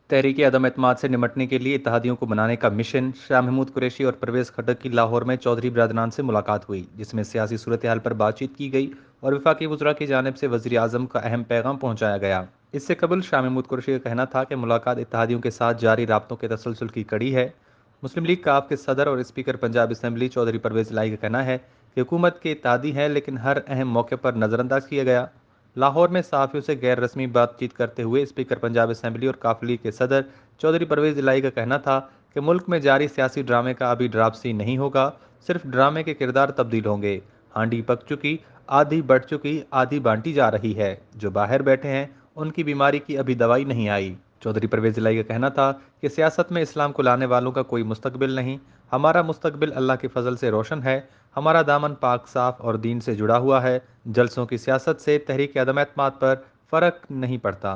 तहरीक अदम एतमाद से निमटने के लिए इत्तेहादियों को बनाने का मिशन। शाह महमूद कुरैशी और परवेज़ खटक की लाहौर में चौधरी बिरादरान से मुलाकात हुई, जिसमें सियासी सूरत हाल पर बातचीत की गई और वफाकी वज़रा की जानिब से वज़ीर आज़म का अहम पैगाम पहुँचाया गया। इससे कबल शाह महमूद कुरैशी का कहना था कि मुलाकात इत्तेहादियों के साथ जारी राब्तों के तसलसल की कड़ी है। मुस्लिम लीग काफ के सदर और स्पीकर पंजाब असम्बली चौधरी परवेज़ लाई का कहना है कि हुकूमत के इत्तेहादी हैं, लेकिन हर अहम मौके पर नज़रअंदाज किया गया। लाहौर में सहाफ़ियों से गैर रस्मी बातचीत करते हुए स्पीकर पंजाब असम्बली और काफ लीग के सदर चौधरी परवेज़ इलाही का कहना था कि मुल्क में जारी सियासी ड्रामे का अभी ड्रापसी नहीं होगा, सिर्फ ड्रामे के किरदार तब्दील होंगे। हांडी पक चुकी, आधी बढ़ चुकी, आधी बांटी जा रही है। जो बाहर बैठे हैं उनकी बीमारी की अभी दवाई नहीं आई। चौधरी परवेज़ इलाही का कहना था कि सियासत में इस्लाम को लाने वालों का कोई मुस्तकबिल नहीं। हमारा मुस्तकबिल अल्लाह के फजल से रोशन है। हमारा दामन पाक साफ और दीन से जुड़ा हुआ है। जलसों की सियासत से तहरीक अदम एतमाद पर फ़र्क नहीं पड़ता।